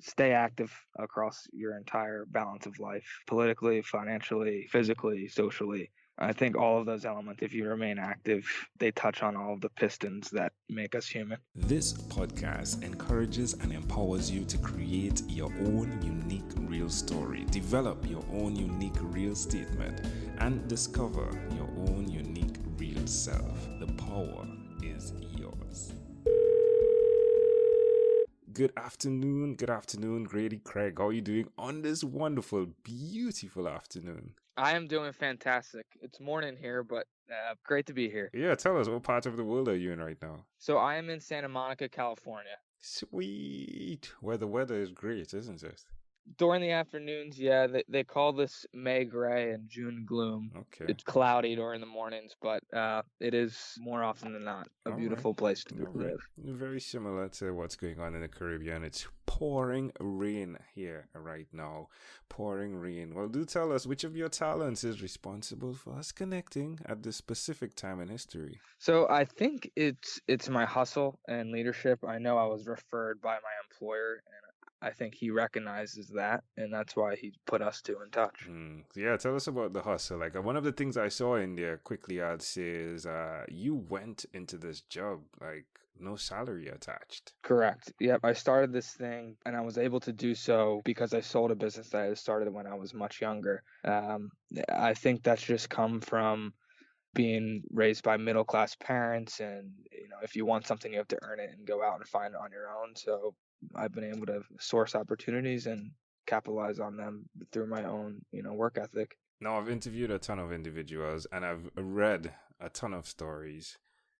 stay active across your entire balance of life, politically, financially, physically, socially. I think all of those elements, if you remain active, they touch on all of the pistons that make us human. This podcast encourages and empowers you to create your own unique real story, develop your own unique real statement, and discover your own unique real self. The power is yours. Good afternoon, Grady Craig. How are you doing on this wonderful, beautiful afternoon? I am doing fantastic. It's morning here, but great to be here. Yeah, tell us, what part of the world are you in right now? So I am in Santa Monica, California. Sweet. Where the weather is great, isn't it? During the afternoons, yeah, they call this May gray and June gloom. Okay. It's cloudy during the mornings, but it is more often than not a All right. beautiful place to All right. live. Very similar to what's going on in the Caribbean. It's pouring rain here right now. Pouring rain. Well, do tell us which of your talents is responsible for us connecting at this specific time in history. So I think it's my hustle and leadership. I know I was referred by my employer, and I think he recognizes that, and that's why he put us two in touch. Yeah, tell us about the hustle. Like one of the things I saw in there quickly, I'd say is you went into this job like no salary attached. Correct. Yep. I started this thing, and I was able to do so because I sold a business that I had started when I was much younger. I think that's just come from being raised by middle class parents, and if you want something, you have to earn it and go out and find it on your own. So I've been able to source opportunities and capitalize on them through my own work ethic. Now, I've interviewed a ton of individuals and I've read a ton of stories.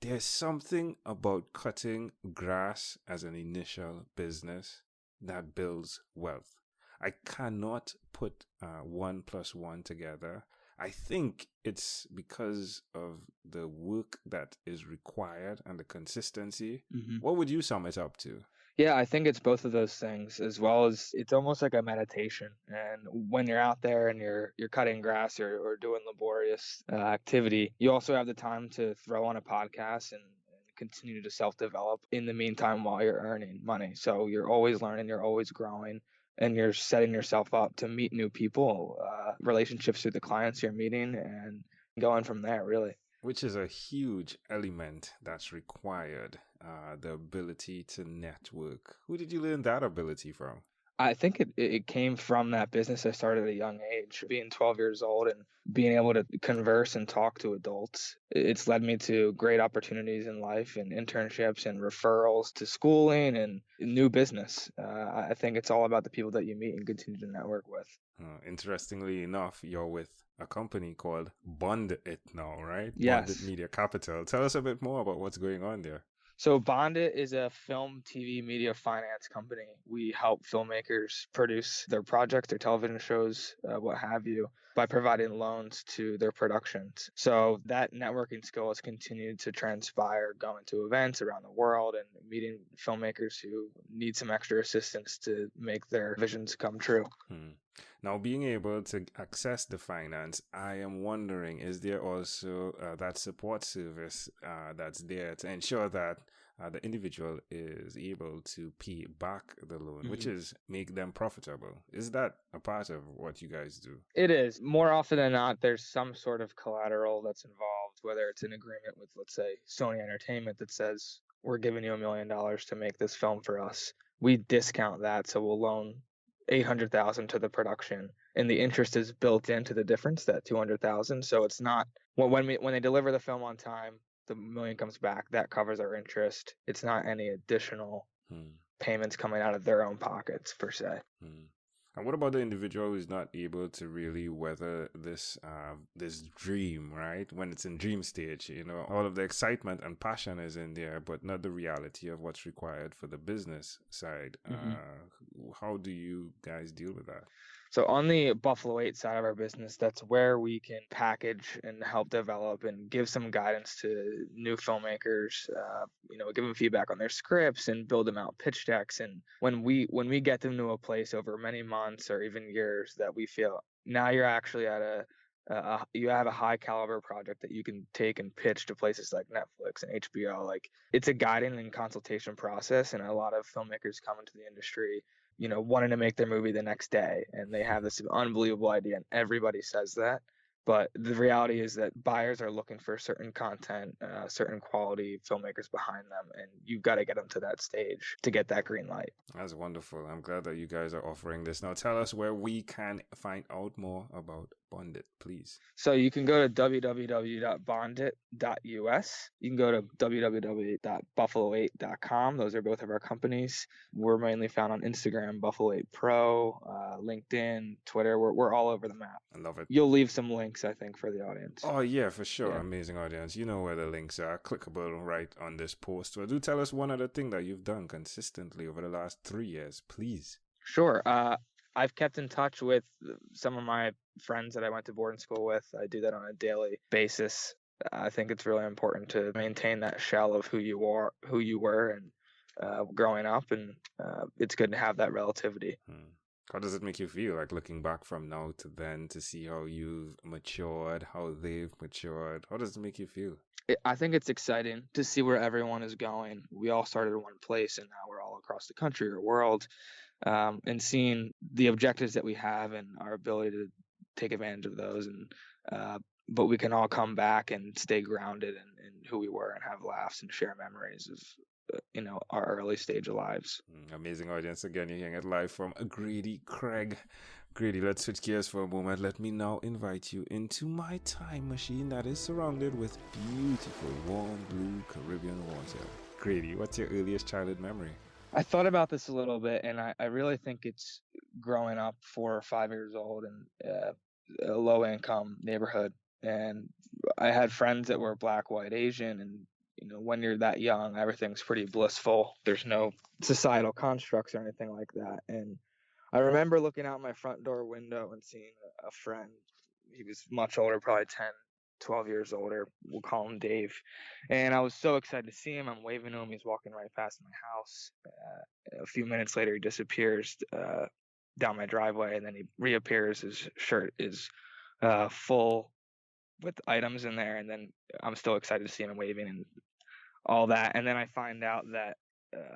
There's something about cutting grass as an initial business that builds wealth. I cannot put 1+1 together. I think it's because of the work that is required and the consistency. Mm-hmm. What would you sum it up to? Yeah, I think it's both of those things, as well as it's almost like a meditation. And when you're out there and you're cutting grass or doing laborious activity, you also have the time to throw on a podcast and continue to self-develop in the meantime while you're earning money. So you're always learning, you're always growing, and you're setting yourself up to meet new people, relationships with the clients you're meeting, and going from there, really. Which is a huge element that's required, the ability to network. Who did you learn that ability from? I think it came from that business I started at a young age, being 12 years old and being able to converse and talk to adults. It's led me to great opportunities in life and internships and referrals to schooling and new business. I think it's all about the people that you meet and continue to network with. Interestingly enough, you're with a company called Bond It now, right? Yes. Bond It Media Capital. Tell us a bit more about what's going on there. So Bondit is a film, TV, media finance company. We help filmmakers produce their projects, their television shows, what have you, by providing loans to their productions. So that networking skill has continued to transpire, going to events around the world and meeting filmmakers who need some extra assistance to make their visions come true. Now, being able to access the finance, I am wondering, is there also that support service that's there to ensure that the individual is able to pay back the loan, which is make them profitable? Is that a part of what you guys do? It is. More often than not, there's some sort of collateral that's involved, whether it's an agreement with, let's say, Sony Entertainment that says, we're giving you $1 million to make this film for us. We discount that, so we'll loan $800,000 to the production, and the interest is built into the difference, that $200,000. So it's not when they deliver the film on time, the $1 million comes back. That covers our interest. It's not any additional payments coming out of their own pockets per se. And what about the individual who's not able to really weather this this dream, right? When it's in dream stage, all of the excitement and passion is in there, but not the reality of what's required for the business side. How do you guys deal with that? So on the Buffalo 8 side of our business, that's where we can package and help develop and give some guidance to new filmmakers, give them feedback on their scripts and build them out pitch decks. And when we get them to a place over many months or even years that we feel now you're actually at you have a high caliber project that you can take and pitch to places like Netflix and HBO. Like, it's a guiding and consultation process, and a lot of filmmakers come into the industry wanting to make their movie the next day, and they have this unbelievable idea, and everybody says that. But the reality is that buyers are looking for certain content, certain quality filmmakers behind them, and you've got to get them to that stage to get that green light. That's wonderful. I'm glad that you guys are offering this. Now, tell us where we can find out more about Bondit, please. So you can go to www.bondit.us. You can go to www.buffalo8.com. Those are both of our companies. We're mainly found on Instagram, Buffalo8 Pro, LinkedIn, Twitter. We're all over the map. I love it. You'll leave some links, I think, for the audience. Oh, yeah, for sure. Yeah. Amazing audience. You know where the links are. Clickable right on this post. So do tell us one other thing that you've done consistently over the last 3 years, please. Sure. I've kept in touch with some of my friends that I went to boarding school with. I do that on a daily basis. I think it's really important to maintain that shell of who you were, and growing up, and it's good to have that relativity. How does it make you feel, like looking back from now to then, to see how you've matured, how they've matured? How does it make you feel? I think it's exciting to see where everyone is going. We all started in one place, and now we're all across the country or world, and seeing the objectives that we have and our ability to take advantage of those. And but we can all come back and stay grounded in who we were and have laughs and share memories of our early stage of lives. Amazing audience. Again, you're hearing it live from Grady Craig. Grady, let's switch gears for a moment. Let me now invite you into my time machine that is surrounded with beautiful, warm, blue Caribbean water. Grady, what's your earliest childhood memory? I thought about this a little bit, and I really think it's growing up 4 or 5 years old in a low-income neighborhood. And I had friends that were Black, white, Asian, and when you're that young, everything's pretty blissful. There's no societal constructs or anything like that. And I remember looking out my front door window and seeing a friend. He was much older, probably 10, 12 years older. We'll call him Dave. And I was so excited to see him. I'm waving to him. He's walking right past my house. A few minutes later, he disappears down my driveway, and then he reappears. His shirt is full with items in there, and then I'm still excited to see him waving and all that. And then I find out that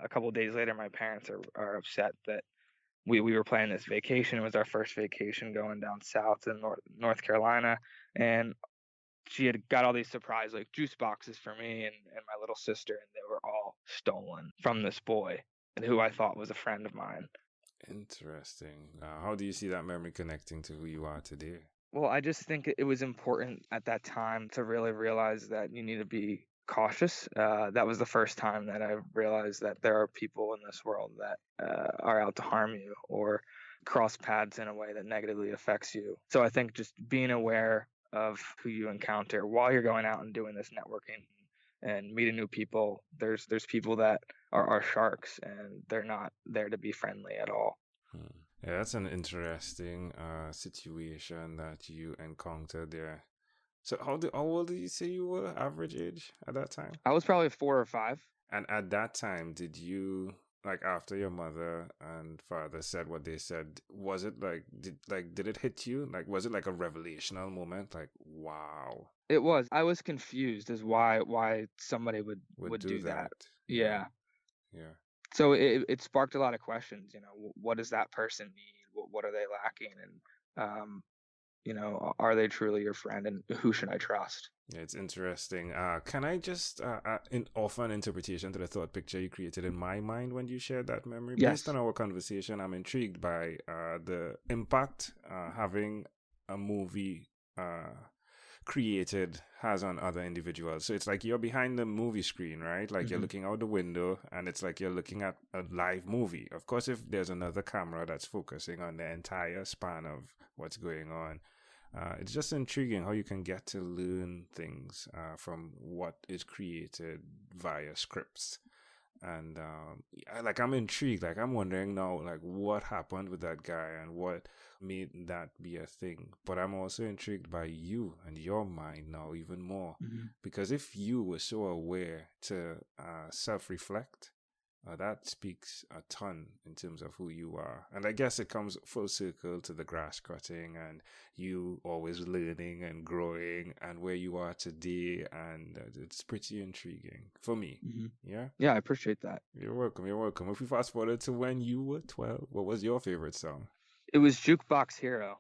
a couple of days later, my parents are upset that we were planning this vacation. It was our first vacation going down south to North Carolina, and she had got all these surprise juice boxes for me and my little sister, and they were all stolen from this boy who I thought was a friend of mine. Interesting. How do you see that memory connecting to who you are today? Well, I just think it was important at that time to really realize that you need to be cautious. That was the first time that I realized that there are people in this world that are out to harm you or cross paths in a way that negatively affects you. So I think just being aware of who you encounter while you're going out and doing this networking and meeting new people. There's people that are sharks, and they're not there to be friendly at all. Yeah, that's an interesting situation that you encountered there. So how old did you say you were, average age at that time? I was probably 4 or 5. And at that time, did you, after your mother and father said what they said, was it did it hit you? Was it like a revelational moment? Like, wow. It was. I was confused as why somebody would do that. Yeah. Yeah. So it sparked a lot of questions. What does that person need? What are they lacking? And are they truly your friend? And who should I trust? Yeah, it's interesting. Can I just offer an interpretation to the thought picture you created in my mind when you shared that memory? Yes. Based on our conversation, I'm intrigued by the impact having a movie created has on other individuals. So it's like you're behind the movie screen, right? Like you're looking out the window, and it's like you're looking at a live movie. Of course, if there's another camera that's focusing on the entire span of what's going on, it's just intriguing how you can get to learn things from what is created via scripts. And I'm intrigued. I'm wondering now, what happened with that guy and what made that be a thing. But I'm also intrigued by you and your mind now even more, because if you were so aware to self-reflect that speaks a ton in terms of who you are. And I guess it comes full circle to the grass cutting and you always learning and growing and where you are today. And it's pretty intriguing for me. Mm-hmm. Yeah? Yeah, I appreciate that. You're welcome. You're welcome. If we fast forward to when you were 12, what was your favorite song? It was Jukebox Hero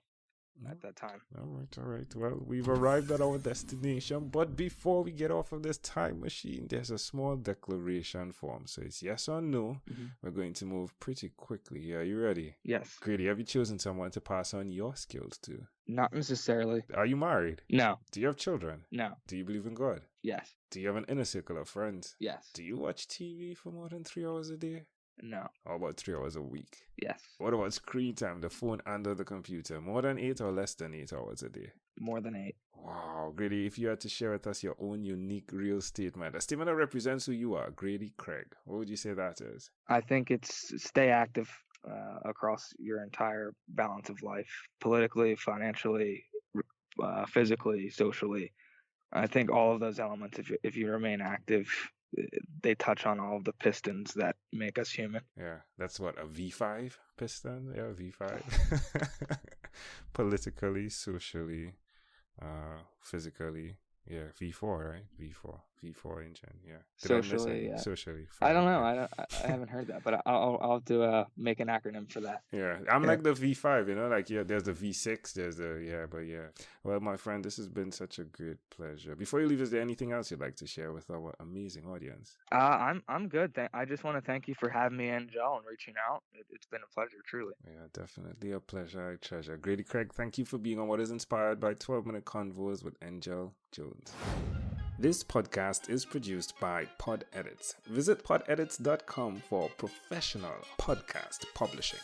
at that time. All right. Well, we've arrived at our destination, but before we get off of this time machine, there's a small declaration form. So it's yes or no. Mm-hmm. We're going to move pretty quickly. Are you ready? Yes. Grady, have you chosen someone to pass on your skills to? Not necessarily. Are you married? No. Do you have children? No. Do you believe in God? Yes. Do you have an inner circle of friends? Yes. Do you watch TV for more than 3 hours a day? No. How about 3 hours a week? Yes. What about screen time, the phone and the computer? More than 8 or less than 8 hours a day? More than 8. Wow, Grady, if you had to share with us your own unique real statement, a statement that represents who you are, Grady Craig, what would you say that is? I think it's stay active across your entire balance of life, politically, financially, physically, socially. I think all of those elements, if you remain active, they touch on all of the pistons that make us human. Yeah, that's what, a V5 piston? Yeah, V5. Politically, socially, physically. Yeah, V4, right? V4 engine. Yeah. Socially, yeah. Socially. I don't know. I haven't heard that, but I'll have to make an acronym for that. Yeah, I'm like the V5, you know, like, yeah, there's the V6, there's the, yeah, but yeah. Well, my friend, this has been such a great pleasure. Before you leave, is there anything else you'd like to share with our amazing audience? I'm good. I just want to thank you for having me in, Joe, and reaching out. It's been a pleasure, truly. Yeah, definitely a pleasure. I treasure. Grady Craig, thank you for being on What is Inspired by 12-Minute Convos with Angel Jones. This podcast is produced by Pod Edits. Visit podedits.com for professional podcast publishing.